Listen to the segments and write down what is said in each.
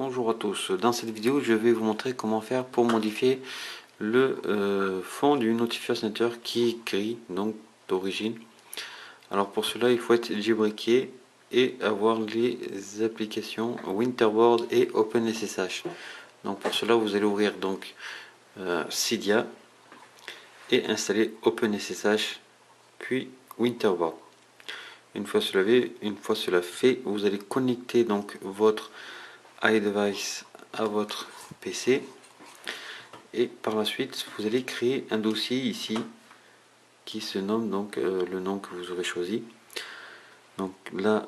Bonjour à tous, dans cette vidéo je vais vous montrer comment faire pour modifier le fond du Notifier Center qui est gris, donc d'origine. Alors pour cela il faut être jailbreaké et avoir les applications Winterboard et OpenSSH. Donc pour cela vous allez ouvrir donc Cydia et installer OpenSSH puis Winterboard. Une fois cela fait, vous allez connecter donc votre iDevice à votre PC et par la suite vous allez créer un dossier ici qui se nomme donc le nom que vous aurez choisi. Donc là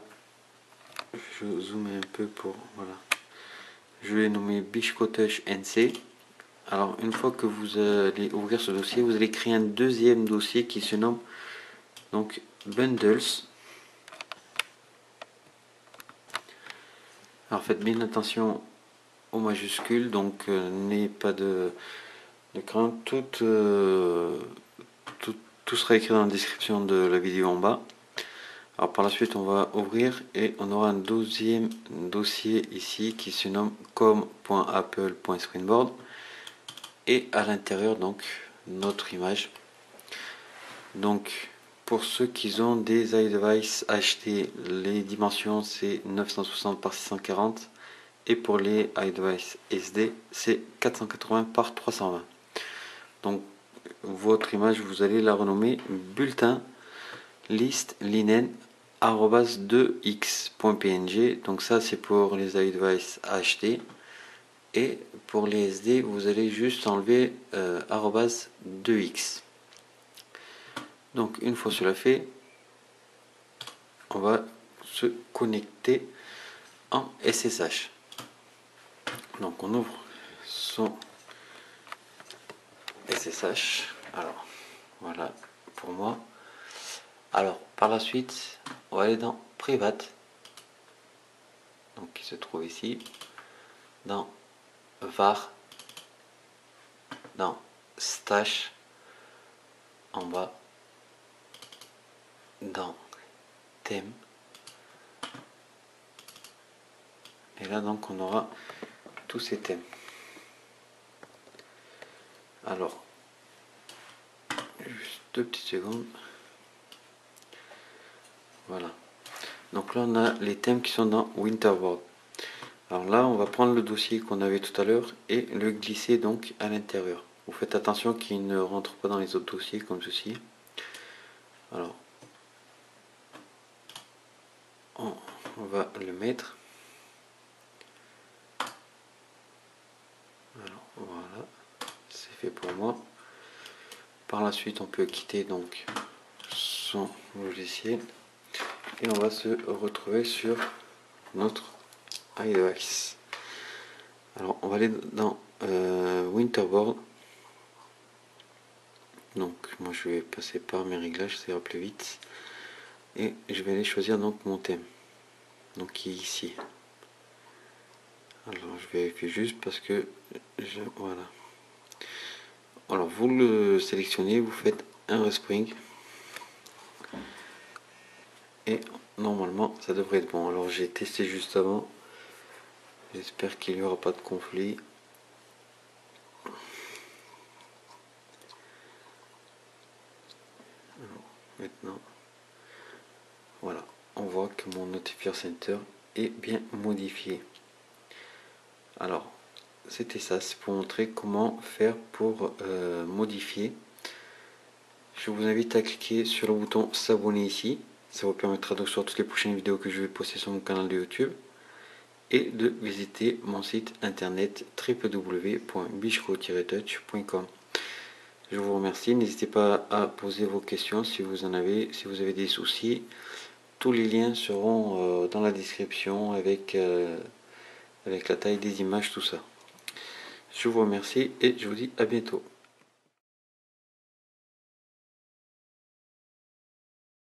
je zoome un peu pour voilà, je vais nommer Bishkotouch NC. Alors une fois que vous allez ouvrir ce dossier, vous allez créer un deuxième dossier qui se nomme donc Bundles. Alors faites bien attention aux majuscules, donc n'ayez pas de crainte, tout sera écrit dans la description de la vidéo en bas. Alors par la suite on va ouvrir et on aura un deuxième dossier ici qui se nomme com.apple.screenboard et à l'intérieur donc notre image. Donc pour ceux qui ont des iDevice achetés, les dimensions c'est 960 par 640 et pour les iDevice SD c'est 480 par 320. Donc votre image vous allez la renommer bulletin list linen 2x.png. donc ça c'est pour les iDevice achetés et pour les SD vous allez juste enlever 2x. donc une fois cela fait, on va se connecter en SSH. Donc on ouvre son SSH. Alors voilà pour moi. Alors par la suite on va aller dans Private, donc qui se trouve ici, dans var, dans stash en bas, dans thème, et là donc on aura tous ces thèmes. Alors juste 2 petites secondes. Voilà, donc là on a les thèmes qui sont dans Winterboard. Alors là on va prendre le dossier qu'on avait tout à l'heure et le glisser donc à l'intérieur. Vous faites attention qu'il ne rentre pas dans les autres dossiers comme ceci. Alors on va le mettre. Alors voilà, c'est fait pour moi. Par la suite on peut quitter donc son logiciel et on va se retrouver sur notre iDevice. Alors on va aller dans Winterboard. Donc moi je vais passer par mes réglages, ça ira plus vite. Et je vais aller choisir donc mon thème, donc qui est ici. Alors je vérifie juste parce que voilà. Alors vous le sélectionnez, vous faites un respring et normalement ça devrait être bon. Alors j'ai testé juste avant, j'espère qu'il n'y aura pas de conflit. Alors, maintenant voilà, on voit que mon Notifier Center est bien modifié. Alors c'était ça, c'est pour montrer comment faire pour modifier. Je vous invite à cliquer sur le bouton s'abonner ici, ça vous permettra de recevoir toutes les prochaines vidéos que je vais poster sur mon canal de YouTube et de visiter mon site internet www.bishko-touch.com. Je vous remercie, n'hésitez pas à poser vos questions si vous en avez, si vous avez des soucis. Tous les liens seront dans la description avec la taille des images, tout ça. Je vous remercie et je vous dis à bientôt.